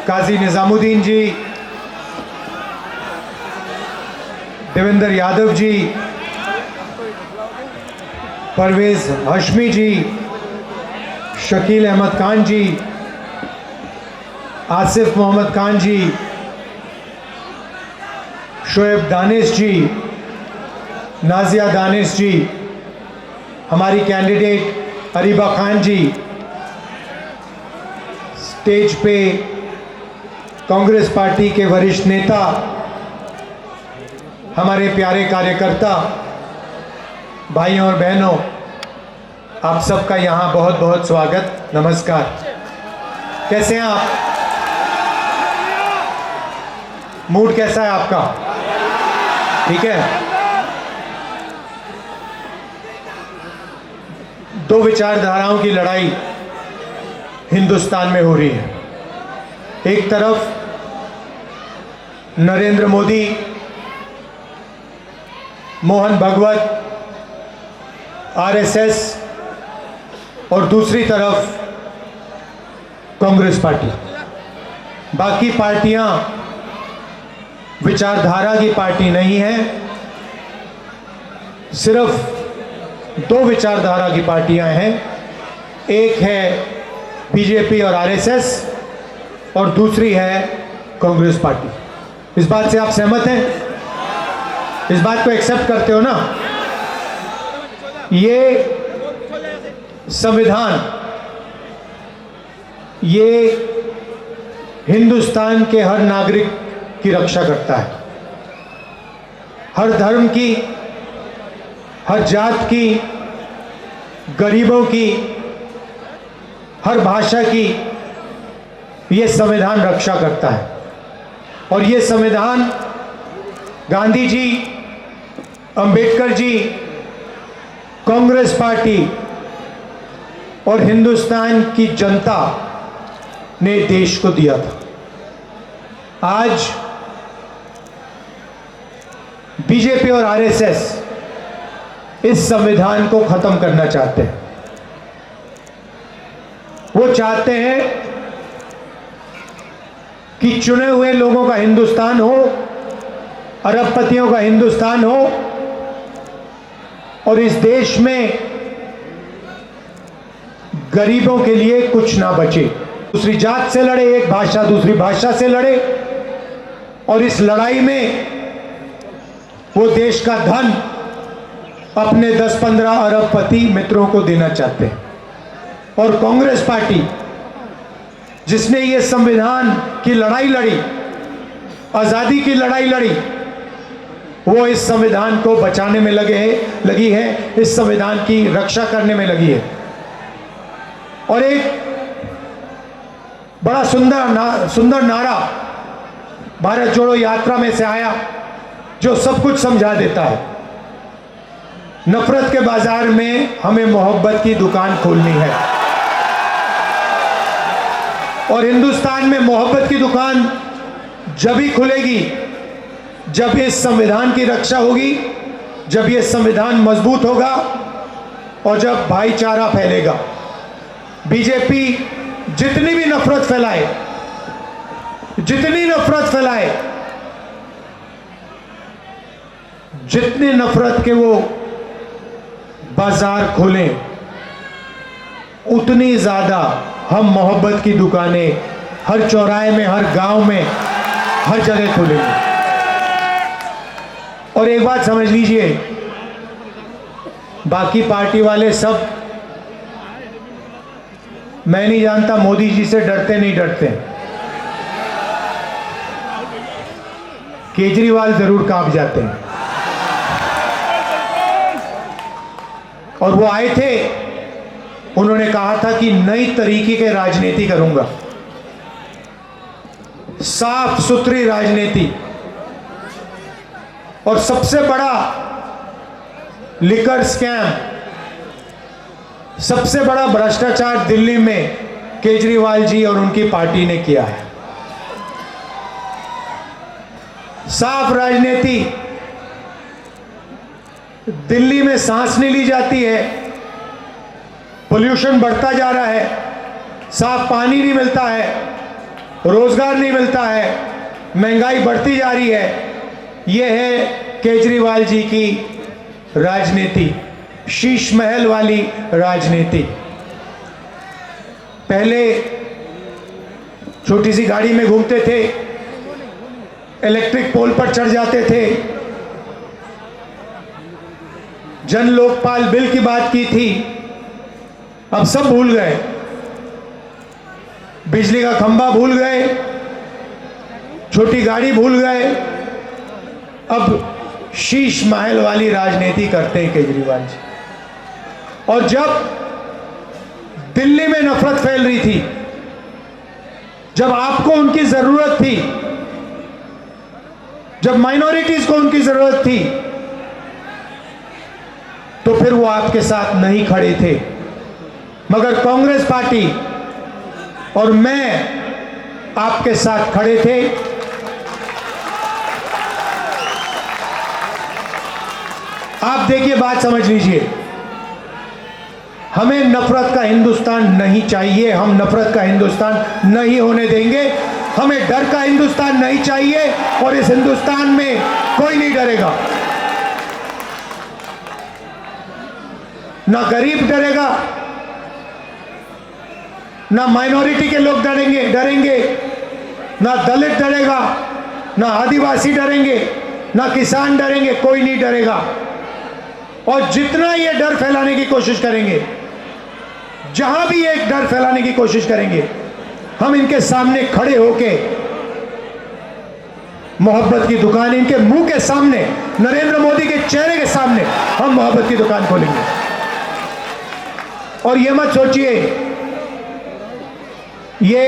काजी निजामुद्दीन जी, देवेंद्र यादव जी, परवेज हाशमी जी, शकील अहमद खान जी, आसिफ मोहम्मद खान जी, शोएब दानिश जी, नाजिया दानिश जी, हमारी कैंडिडेट अरीबा खान जी, स्टेज पे कांग्रेस पार्टी के वरिष्ठ नेता, हमारे प्यारे कार्यकर्ता भाइयों और बहनों, आप सबका यहाँ बहुत बहुत स्वागत, नमस्कार। कैसे हैं आप? मूड कैसा है आपका? ठीक है। दो विचारधाराओं की लड़ाई हिंदुस्तान में हो रही है। एक तरफ नरेंद्र मोदी, मोहन भगवत, आरएसएस और दूसरी तरफ कांग्रेस पार्टी। बाकी पार्टियां विचारधारा की पार्टी नहीं है, सिर्फ दो विचारधारा की पार्टियां हैं। एक है बीजेपी और आरएसएस और दूसरी है कांग्रेस पार्टी। इस बात से आप सहमत हैं? इस बात को एक्सेप्ट करते हो ना? ये संविधान, ये हिंदुस्तान के हर नागरिक की रक्षा करता है। हर धर्म की, हर जात की, गरीबों की, हर भाषा की ये संविधान रक्षा करता है। और ये संविधान गांधी जी, अंबेडकर जी, कांग्रेस पार्टी और हिंदुस्तान की जनता ने देश को दिया था। आज बीजेपी और आरएसएस इस संविधान को खत्म करना चाहते हैं। वो चाहते हैं कि चुने हुए लोगों का हिंदुस्तान हो, अरबपतियों का हिंदुस्तान हो और इस देश में गरीबों के लिए कुछ ना बचे। दूसरी जात से लड़े, एक भाषा दूसरी भाषा से लड़े और इस लड़ाई में वो देश का धन अपने 10-15 अरबपति मित्रों को देना चाहते हैं। और कांग्रेस पार्टी, जिसने ये संविधान की लड़ाई लड़ी, आजादी की लड़ाई लड़ी, वो इस संविधान को बचाने में लगी है, इस संविधान की रक्षा करने में लगी है। और एक बड़ा सुंदर नारा भारत जोड़ो यात्रा में से आया, जो सब कुछ समझा देता है। नफरत के बाजार में हमें मोहब्बत की दुकान खोलनी है। और हिंदुस्तान में मोहब्बत की दुकान जब ही खुलेगी जब इस संविधान की रक्षा होगी, जब ये संविधान मजबूत होगा और जब भाईचारा फैलेगा। बीजेपी जितनी भी नफरत फैलाए, जितनी नफरत के वो बाजार खोलें, उतनी ज्यादा हम मोहब्बत की दुकानें हर चौराहे में, हर गांव में, हर जगह खोलेंगे। और एक बात समझ लीजिए, बाकी पार्टी वाले सब, मैं नहीं जानता मोदी जी से डरते नहीं डरते, केजरीवाल जरूर कांप जाते हैं। और वो आए थे, उन्होंने कहा था कि नई तरीके के राजनीति करूंगा, साफ सुथरी राजनीति। और सबसे बड़ा लिकर स्कैम, सबसे बड़ा भ्रष्टाचार दिल्ली में केजरीवाल जी और उनकी पार्टी ने किया है। साफ राजनीति, दिल्ली में सांस नहीं ली जाती है, पोल्यूशन बढ़ता जा रहा है, साफ पानी नहीं मिलता है, रोजगार नहीं मिलता है, महंगाई बढ़ती जा रही है। ये है केजरीवाल जी की राजनीति, शीश महल वाली राजनीति। पहले छोटी सी गाड़ी में घूमते थे, इलेक्ट्रिक पोल पर चढ़ जाते थे, जन लोकपाल बिल की बात की थी, अब सब भूल गए। बिजली का खंभा भूल गए, छोटी गाड़ी भूल गए, अब शीश महल वाली राजनीति करते हैं केजरीवाल जी। और जब दिल्ली में नफरत फैल रही थी, जब आपको उनकी जरूरत थी, जब माइनॉरिटीज को उनकी जरूरत थी, तो फिर वो आपके साथ नहीं खड़े थे। मगर कांग्रेस पार्टी और मैं आपके साथ खड़े थे। आप देखिए, बात समझ लीजिए, हमें नफरत का हिंदुस्तान नहीं चाहिए, हम नफरत का हिंदुस्तान नहीं होने देंगे। हमें डर का हिंदुस्तान नहीं चाहिए, और इस हिंदुस्तान में कोई नहीं डरेगा। ना गरीब डरेगा, ना माइनॉरिटी के लोग डरेंगे, ना दलित डरेगा, ना आदिवासी डरेंगे, ना किसान डरेंगे, कोई नहीं डरेगा। और जितना ये डर फैलाने की कोशिश करेंगे, जहां भी एक डर फैलाने की कोशिश करेंगे, हम इनके सामने खड़े होके मोहब्बत की दुकान, इनके मुंह के सामने, नरेंद्र मोदी के चेहरे के सामने हम मोहब्बत की दुकान खोलेंगे। और ये मत सोचिए, ये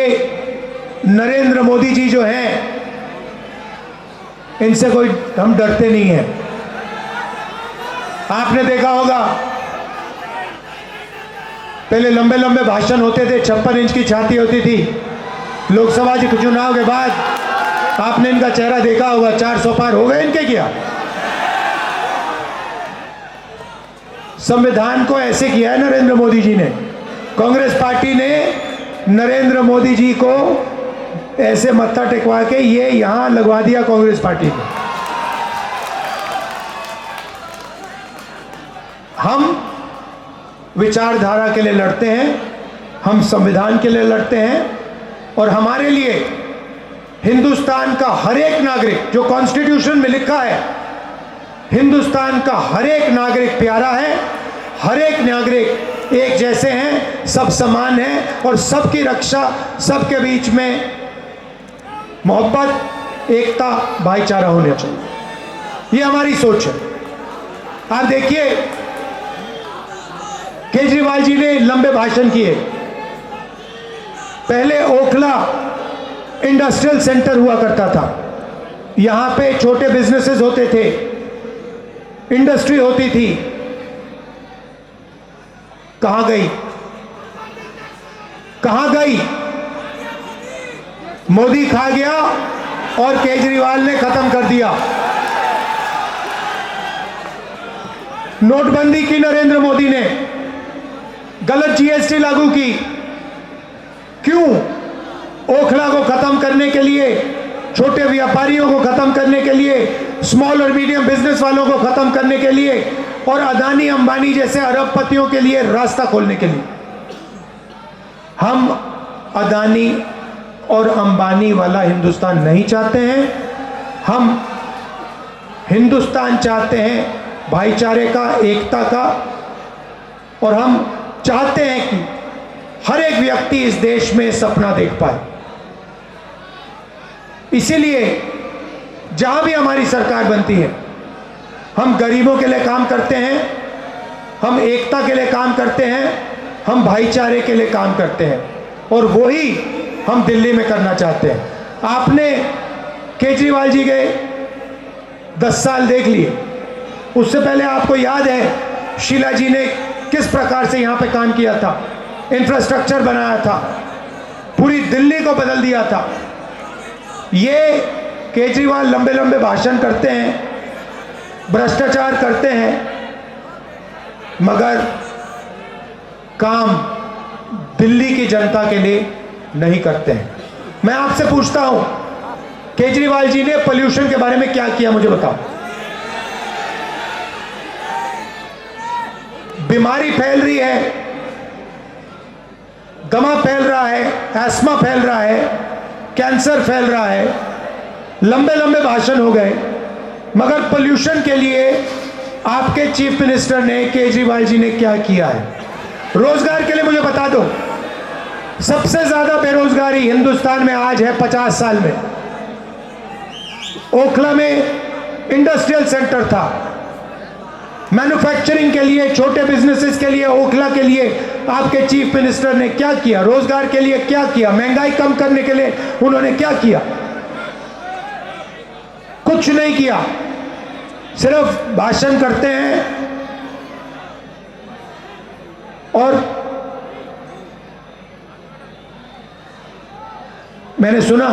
नरेंद्र मोदी जी जो हैं, इनसे कोई हम डरते नहीं हैं। आपने देखा होगा, पहले लंबे लंबे भाषण होते थे, 56 इंच की छाती होती थी। लोकसभा के चुनाव के बाद आपने इनका चेहरा देखा होगा, 400 पार हो गए इनके क्या? संविधान को ऐसे किया है नरेंद्र मोदी जी ने, कांग्रेस पार्टी ने नरेंद्र मोदी जी को ऐसे मत्था टेकवा के ये यहां लगवा दिया कांग्रेस पार्टी को। हम विचारधारा के लिए लड़ते हैं, हम संविधान के लिए लड़ते हैं, और हमारे लिए हिंदुस्तान का हर एक नागरिक, जो कॉन्स्टिट्यूशन में लिखा है, हिंदुस्तान का हर एक नागरिक प्यारा है। हर एक नागरिक एक जैसे हैं, सब समान हैं, और सबकी रक्षा, सबके बीच में मोहब्बत, एकता, भाईचारा होना चाहिए। ये हमारी सोच है। आप देखिए, केजरीवाल जी ने लंबे भाषण किए। पहले ओखला इंडस्ट्रियल सेंटर हुआ करता था, यहां पे छोटे बिजनेसेस होते थे, इंडस्ट्री होती थी। कहां गई? कहां गई? मोदी खा गया और केजरीवाल ने खत्म कर दिया। नोटबंदी की नरेंद्र मोदी ने, गलत जीएसटी लागू की। क्यों? ओखला को खत्म करने के लिए, छोटे व्यापारियों को खत्म करने के लिए, स्मॉल और मीडियम बिजनेस वालों को खत्म करने के लिए, और अदानी अंबानी जैसे अरबपतियों के लिए रास्ता खोलने के लिए। हम अदानी और अंबानी वाला हिंदुस्तान नहीं चाहते हैं। हम हिंदुस्तान चाहते हैं भाईचारे का, एकता का, और हम चाहते हैं कि हर एक व्यक्ति इस देश में सपना देख पाए। इसीलिए जहां भी हमारी सरकार बनती है, हम गरीबों के लिए काम करते हैं, हम एकता के लिए काम करते हैं, हम भाईचारे के लिए काम करते हैं, और वही हम दिल्ली में करना चाहते हैं। आपने केजरीवाल जी के 10 साल देख लिए। उससे पहले आपको याद है शीला जी ने किस प्रकार से यहाँ पे काम किया था, इंफ्रास्ट्रक्चर बनाया था, पूरी दिल्ली को बदल दिया था। ये केजरीवाल लंबे लंबे भाषण करते हैं, भ्रष्टाचार करते हैं, मगर काम दिल्ली की जनता के लिए नहीं करते हैं। मैं आपसे पूछता हूं, केजरीवाल जी ने पोल्यूशन के बारे में क्या किया, मुझे बताओ। बीमारी फैल रही है, दमा फैल रहा है, एस्मा फैल रहा है, कैंसर फैल रहा है, लंबे लंबे भाषण हो गए, मगर पोल्यूशन के लिए आपके चीफ मिनिस्टर ने, केजरीवाल जी ने क्या किया है? रोजगार के लिए मुझे बता दो, सबसे ज्यादा बेरोजगारी हिंदुस्तान में आज है 50 साल में। ओखला में इंडस्ट्रियल सेंटर था, मैन्युफैक्चरिंग के लिए, छोटे बिजनेसेस के लिए, ओखला के लिए आपके चीफ मिनिस्टर ने क्या किया? रोजगार के लिए क्या किया? महंगाई कम करने के लिए उन्होंने क्या किया? कुछ नहीं किया, सिर्फ भाषण करते हैं। और मैंने सुना